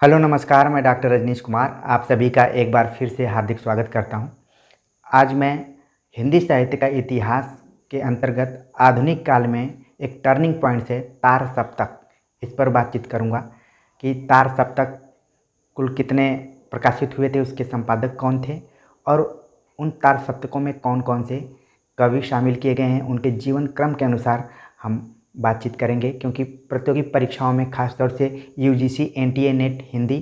Hello नमस्कार, मैं doctor Rajneesh Kumar आप सभी का एक बार फिर से हार्दिक स्वागत करता हूं। आज मैं हिंदी साहित्य का इतिहास के अंतर्गत आधुनिक काल में एक टर्निंग पॉइंट से तार सप्तक इस पर बातचीत करूंगा कि तार सप्तक कुल कितने प्रकाशित हुए थे, उसके संपादक कौन थे और उन तार सप्तकों में कौन कौन से कवि शामिल किए गए हैं, उनके जीवन क्रम के अनुसार हम बातचीत करेंगे। क्योंकि प्रतियोगी परीक्षाओं में खासतौर से UGC, NTA, NET Hindi,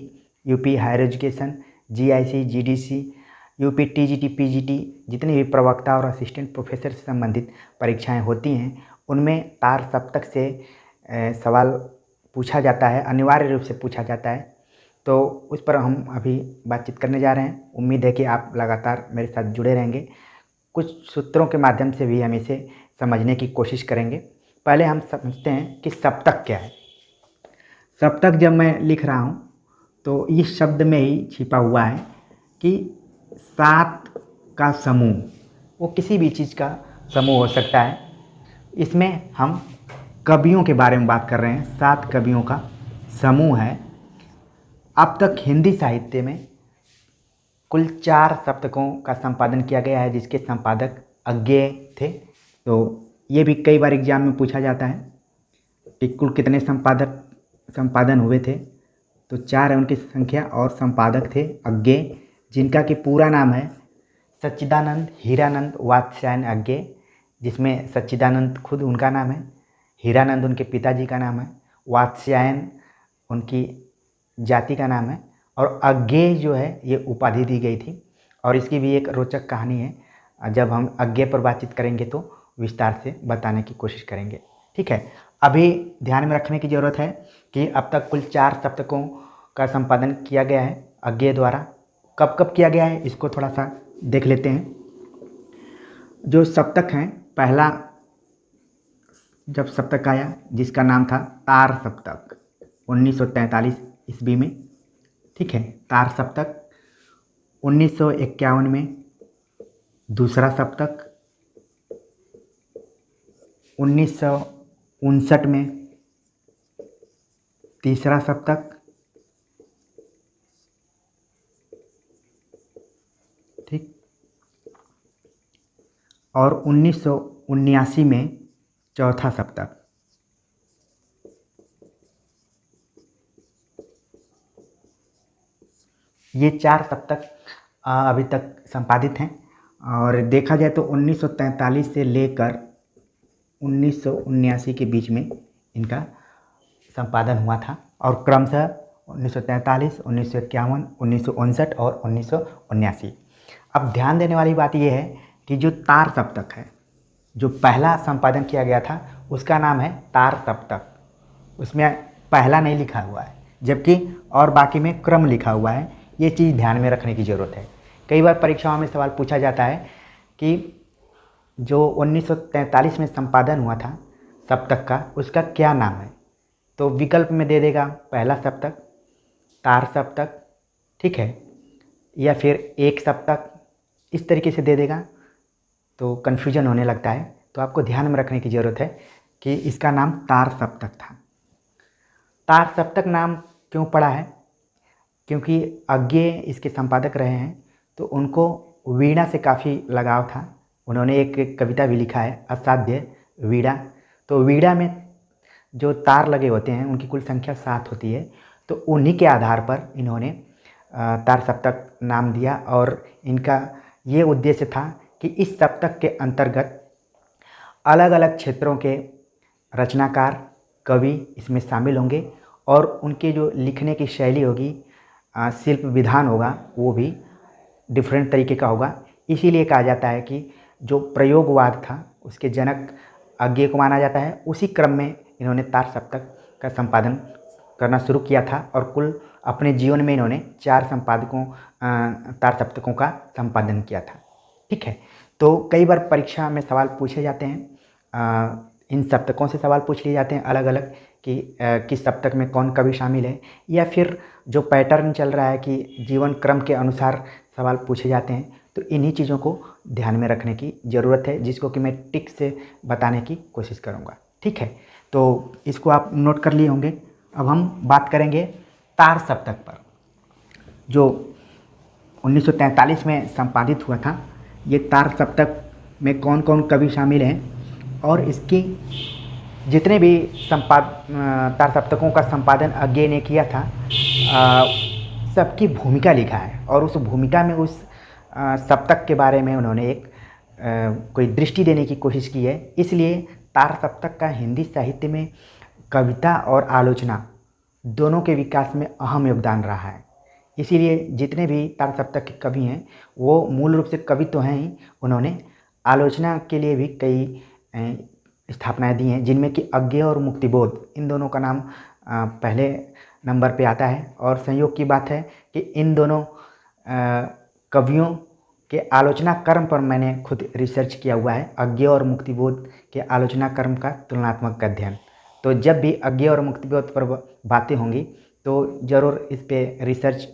UP higher education, GIC, GDC, UP TGT, PGT, जितने भी प्रवक्ता और असिस्टेंट प्रोफेसर से संबंधित परीक्षाएं होती हैं उनमें तार सप्तक से सवाल पूछा जाता है, अनिवार्य रूप से पूछा जाता है। तो उस पर हम अभी बातचीत करने जा रहे हैं। उम्मीद है कि आप लगातार मेरे साथ जुड़े रहेंगे। कुछ सूत्रों के माध्यम से भी हम इसे समझने की कोशिश करेंगे। पहले हम समझते हैं कि सप्तक क्या है। सप्तक जब मैं लिख रहा हूँ तो इस शब्द में ही छिपा हुआ है कि सात का समूह, वो किसी भी चीज़ का समूह हो सकता है। इसमें हम कवियों के बारे में बात कर रहे हैं। 7 कवियों का समूह है। अब तक हिंदी साहित्य में कुल 4 सप्तकों का संपादन किया गया है, जिसके संपादक अज्ञेय थे। तो ये भी कई बार एग्जाम में पूछा जाता है कि कुल कितने संपादन हुए थे। तो 4 है उनकी संख्या और संपादक थे अज्ञेय, जिनका कि पूरा नाम है सच्चिदानंद हीरानंद वात्स्यायन अज्ञेय, जिसमें सच्चिदानंद खुद उनका नाम है, हीरानंद उनके पिताजी का नाम है, वात्स्यायन उनकी जाति का नाम है और अज्ञेय जो है ये उपाधि दी गई थी। और इसकी भी एक रोचक कहानी है। जब हम अज्ञेय पर बातचीत करेंगे तो विस्तार से बताने की कोशिश करेंगे। ठीक है, अभी ध्यान में रखने की ज़रूरत है कि अब तक कुल 4 सप्तकों का संपादन किया गया है अज्ञेय द्वारा। कब कब किया गया है इसको थोड़ा सा देख लेते हैं। जो सप्तक हैं, पहला जब सप्तक आया जिसका नाम था तार सप्तक 1943 ईस्वी में। ठीक है, तार सप्तक 1951 में दूसरा सप्तक, 1959 में तीसरा सप्तक, ठीक, और 1979 में चौथा सप्तक। ये 4 सप्तक अभी तक संपादित हैं। और देखा जाए तो 1943 से लेकर 1979 के बीच में इनका संपादन हुआ था और क्रमशः 1943, 1951, 1959 और 1979। अब ध्यान देने वाली बात यह है कि जो तार सप्तक है, जो पहला संपादन किया गया था उसका नाम है तार सप्तक। उसमें पहला नहीं लिखा हुआ है, जबकि और बाकी में क्रम लिखा हुआ है। ये चीज़ ध्यान में रखने की ज़रूरत है। कई बार परीक्षाओं में सवाल पूछा जाता है कि जो 1943 में संपादन हुआ था सप्तक का, उसका क्या नाम है। तो विकल्प में दे देगा पहला सप्तक, तार सप्तक, ठीक है, या फिर एक सप्तक, इस तरीके से दे देगा तो कन्फ्यूजन होने लगता है। तो आपको ध्यान में रखने की ज़रूरत है कि इसका नाम तार सप्तक था। तार सप्तक नाम क्यों पड़ा है? क्योंकि अज्ञेय इसके संपादक रहे हैं, तो उनको वीणा से काफ़ी लगाव था। उन्होंने एक कविता भी लिखा है, असाध्य वीणा। तो वीणा में जो तार लगे होते हैं उनकी कुल संख्या 7 होती है। तो उन्हीं के आधार पर इन्होंने तार सप्तक नाम दिया और इनका ये उद्देश्य था कि इस सप्तक के अंतर्गत अलग अलग क्षेत्रों के रचनाकार, कवि इसमें शामिल होंगे और उनके जो लिखने की शैली होगी, शिल्प विधान होगा, वो भी डिफरेंट तरीके का होगा। इसीलिए कहा जाता है कि जो प्रयोगवाद था उसके जनक अज्ञेय को माना जाता है। उसी क्रम में इन्होंने तार सप्तक का संपादन करना शुरू किया था और कुल अपने जीवन में इन्होंने 4 तार सप्तकों का संपादन किया था। ठीक है, तो कई बार परीक्षा में सवाल पूछे जाते हैं, इन सप्तकों से सवाल पूछ लिए जाते हैं अलग अलग कि किस सप्तक में कौन कवि शामिल है, या फिर जो पैटर्न चल रहा है कि जीवन क्रम के अनुसार सवाल पूछे जाते हैं। तो इन्हीं चीज़ों को ध्यान में रखने की ज़रूरत है, जिसको कि मैं टिक से बताने की कोशिश करूँगा। ठीक है, तो इसको आप नोट कर लिए होंगे। अब हम बात करेंगे तार सप्तक पर, जो 1943 में संपादित हुआ था। ये तार सप्तक में कौन कौन कवि शामिल हैं और इसकी जितने भी तार सप्तकों का संपादन अज्ञे ने किया था, सबकी भूमिका लिखा है और उस भूमिका में उस सप्तक के बारे में उन्होंने एक कोई दृष्टि देने की कोशिश की है। इसलिए तार सप्तक का हिंदी साहित्य में कविता और आलोचना दोनों के विकास में अहम योगदान रहा है। इसीलिए जितने भी तार सप्तक के कवि हैं वो मूल रूप से कवि तो हैं ही, उन्होंने आलोचना के लिए भी कई स्थापनाएं दी हैं, जिनमें कि अज्ञे और मुक्तिबोध, इन दोनों का नाम पहले नंबर पे आता है। और संयोग की बात है कि इन दोनों कवियों के आलोचना कर्म पर मैंने खुद रिसर्च किया हुआ है, अज्ञे और मुक्तिबोध के आलोचना कर्म का तुलनात्मक अध्ययन। तो जब भी अज्ञे और मुक्तिबोध पर बातें होंगी तो ज़रूर इस पे रिसर्च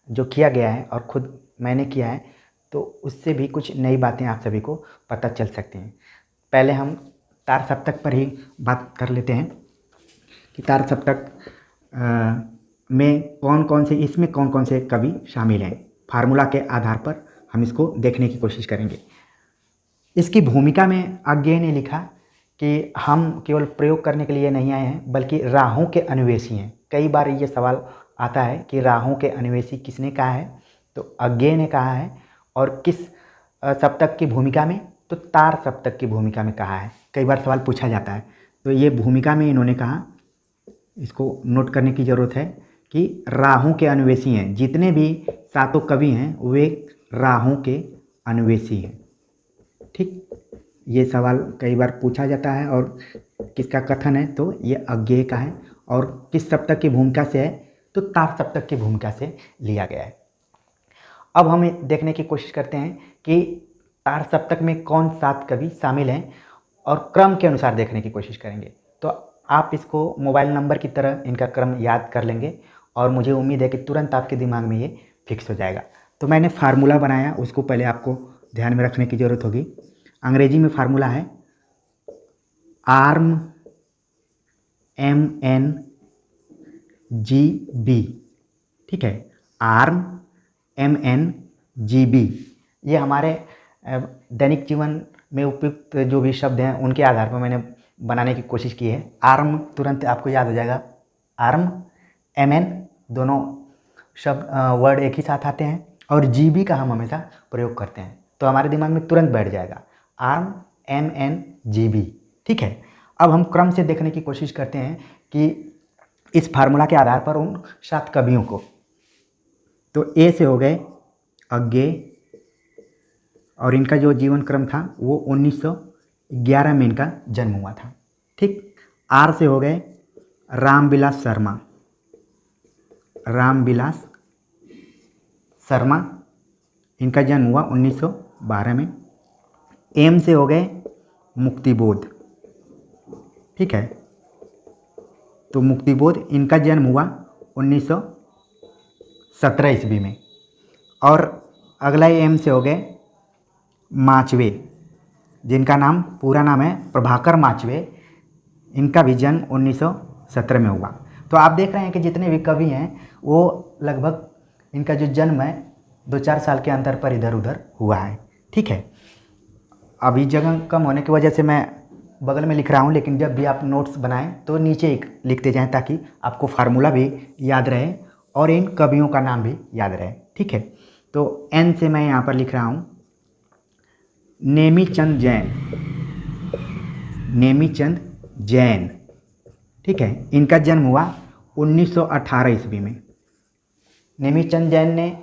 जो किया गया है और खुद मैंने किया है, तो उससे भी कुछ नई बातें आप सभी को पता चल सकती हैं। पहले हम तार सप्तक पर ही बात कर लेते हैं कि तार सप्तक में इसमें कौन कौन से कवि शामिल हैं। फार्मूला के आधार पर हम इसको देखने की कोशिश करेंगे। इसकी भूमिका में अज्ञे ने लिखा कि हम केवल प्रयोग करने के लिए नहीं आए हैं बल्कि राहों के अन्वेषी हैं। कई बार ये सवाल आता है कि राहों के अन्वेषी किसने कहा है, तो अज्ञे ने कहा है। और किस सप्तक की भूमिका में, तो तार सप्तक की भूमिका में कहा है। कई बार सवाल पूछा जाता है, तो ये भूमिका में इन्होंने कहा, इसको नोट करने की ज़रूरत है कि राहों के अन्वेषी हैं। जितने भी सातों कवि हैं वे राहों के अन्वेषी हैं। ठीक, ये सवाल कई बार पूछा जाता है और किसका कथन है, तो ये अज्ञे का है। और किस सप्तक की भूमिका से है, तो तार सप्तक की भूमिका से लिया गया है। अब हम देखने की कोशिश करते हैं कि तार सप्तक में कौन 7 कवि शामिल हैं और क्रम के अनुसार देखने की कोशिश करेंगे। तो आप इसको मोबाइल नंबर की तरह इनका क्रम याद कर लेंगे और मुझे उम्मीद है कि तुरंत आपके दिमाग में ये फिक्स हो जाएगा। तो मैंने फार्मूला बनाया, उसको पहले आपको ध्यान में रखने की ज़रूरत होगी। अंग्रेजी में फार्मूला है आर्म MNGB। ठीक है, आर्म MNGB। ये हमारे दैनिक जीवन में उपयुक्त जो भी शब्द हैं उनके आधार पर मैंने बनाने की कोशिश की है। आर्म तुरंत आपको याद हो जाएगा, आर्म MN दोनों शब्द वर्ड एक ही साथ आते हैं और GB का हम हमेशा प्रयोग करते हैं, तो हमारे दिमाग में तुरंत बैठ जाएगा आर्म MNGB। ठीक है, अब हम क्रम से देखने की कोशिश करते हैं कि इस फार्मूला के आधार पर उन 7 कवियों को, तो ए से हो गए अज्ञे और इनका जो जीवन क्रम था वो 1911 में इनका जन्म हुआ था। ठीक, आर से हो गए रामविलास शर्मा, रामविलास शर्मा, इनका जन्म हुआ 1912 में। एम से हो गए मुक्तिबोध। ठीक है, तो मुक्तिबोध, इनका जन्म हुआ 1917 ईस्वी में। और अगला एम से हो गए माचवे, जिनका नाम पूरा नाम है प्रभाकर माचवे, इनका भी जन्म 1917 में हुआ। तो आप देख रहे हैं कि जितने भी कवि हैं वो लगभग इनका जो जन्म है 2-4 साल के अंतर पर इधर उधर हुआ है। ठीक है, अभी जगह कम होने की वजह से मैं बगल में लिख रहा हूँ, लेकिन जब भी आप नोट्स बनाएं तो नीचे लिखते जाएं ताकि आपको फार्मूला भी याद रहे और इन कवियों का नाम भी याद रहे। ठीक है, तो एन से मैं यहाँ पर लिख रहा हूँ नेमीचंद जैन, नेमीचंद जैन। ठीक है, इनका जन्म हुआ 1918 ईस्वी में। नेमीचंद जैन ने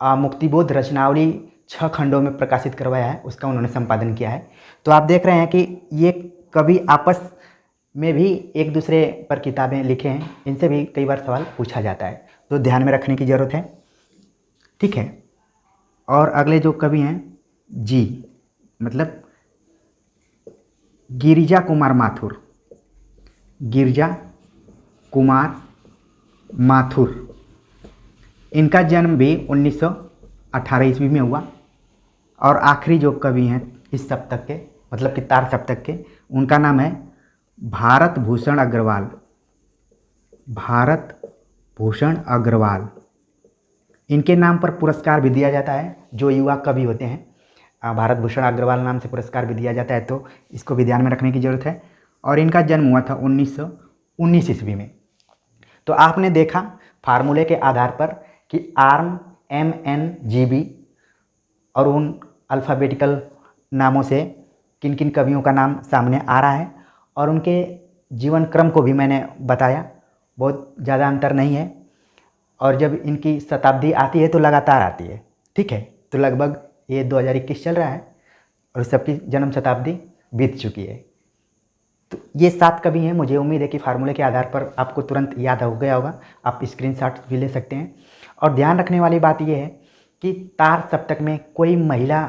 मुक्तिबोध रचनावली 6 खंडों में प्रकाशित करवाया है, उसका उन्होंने संपादन किया है। तो आप देख रहे हैं कि ये कवि आपस में भी एक दूसरे पर किताबें लिखे हैं, इनसे भी कई बार सवाल पूछा जाता है, तो ध्यान में रखने की ज़रूरत है। ठीक है, और अगले जो कवि हैं जी, मतलब गिरिजा कुमार माथुर, गिरिजा कुमार माथुर, इनका जन्म भी 1918 ईस्वी में हुआ। और आखिरी जो कवि हैं इस सप्तक के, मतलब कि तार सप्तक के, उनका नाम है भारत भूषण अग्रवाल, भारत भूषण अग्रवाल। इनके नाम पर पुरस्कार भी दिया जाता है, जो युवा कवि होते हैं भारत भूषण अग्रवाल नाम से पुरस्कार भी दिया जाता है, तो इसको भी ध्यान में रखने की ज़रूरत है। और इनका जन्म हुआ था 1919 ईस्वी में। तो आपने देखा फार्मूले के आधार पर कि आर्म, MNGB और उन अल्फ़ाबेटिकल नामों से किन किन कवियों का नाम सामने आ रहा है, और उनके जीवन क्रम को भी मैंने बताया। बहुत ज़्यादा अंतर नहीं है, और जब इनकी शताब्दी आती है तो लगातार आती है, ठीक है। तो लगभग ये 2021 चल रहा है और सबकी जन्म शताब्दी बीत चुकी है। तो ये 7 कवि हैं। मुझे उम्मीद है कि फार्मूले के आधार पर आपको तुरंत याद हो गया होगा। आप स्क्रीनशॉट भी ले सकते हैं। और ध्यान रखने वाली बात ये है कि तार सप्तक में कोई महिला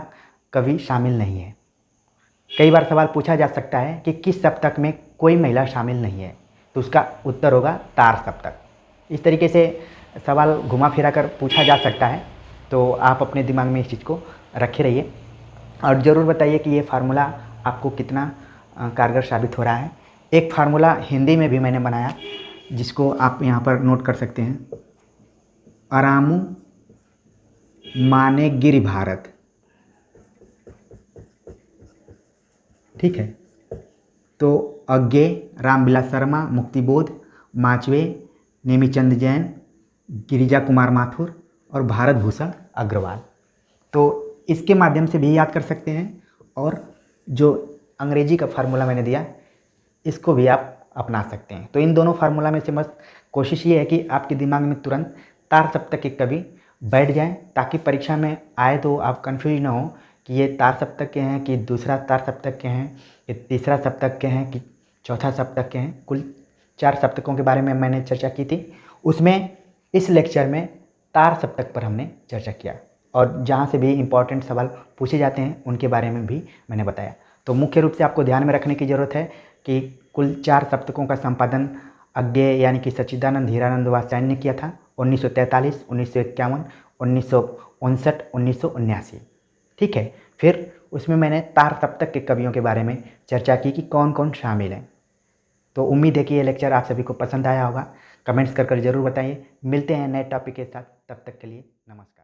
कवि शामिल नहीं है। कई बार सवाल पूछा जा सकता है कि किस सप्तक में कोई महिला शामिल नहीं है, तो उसका उत्तर होगा तार सप्तक। इस तरीके से सवाल घुमा फिरा कर पूछा जा सकता है, तो आप अपने दिमाग में इस चीज़ को रखे रहिए और ज़रूर बताइए कि ये फार्मूला आपको कितना कारगर साबित हो रहा है। एक फार्मूला हिंदी में भी मैंने बनाया, जिसको आप यहाँ पर नोट कर सकते हैं। अरामू माने गिरि भारत, ठीक है। तो अज्ञे रामविलास शर्मा, मुक्तिबोध, माचवे, नेमीचंद जैन, गिरिजा कुमार माथुर और भारत भूषण अग्रवाल। तो इसके माध्यम से भी याद कर सकते हैं, और जो अंग्रेजी का फार्मूला मैंने दिया इसको भी आप अपना सकते हैं। तो इन दोनों फार्मूला में से बस कोशिश ये है कि आपके दिमाग में तुरंत तार सप्तक के कवि बैठ जाएं, ताकि परीक्षा में आए तो आप कंफ्यूज ना हो कि ये तार सप्तक के हैं कि दूसरा तार सप्तक के हैं, ये तीसरा सप्तक के हैं कि चौथा सप्तक के हैं। कुल 4 सप्तकों के बारे में मैंने चर्चा की थी। उसमें इस लेक्चर में तार सप्तक पर हमने चर्चा किया, और जहाँ से भी इम्पॉर्टेंट सवाल पूछे जाते हैं उनके बारे में भी मैंने बताया। तो मुख्य रूप से आपको ध्यान में रखने की ज़रूरत है कि कुल 4 सप्तकों का संपादन अज्ञेय यानी कि सच्चिदानंद हीरानंद वात्स्यायन ने किया था 1943, 1951, 1959, 1979, ठीक है। फिर उसमें मैंने तार सप्तक के कवियों के बारे में चर्चा की कि कौन कौन शामिल हैं। तो उम्मीद है कि ये लेक्चर आप सभी को पसंद आया होगा। कमेंट्स कर ज़रूर बताइए। मिलते हैं नए टॉपिक के साथ, तब तक के लिए नमस्कार।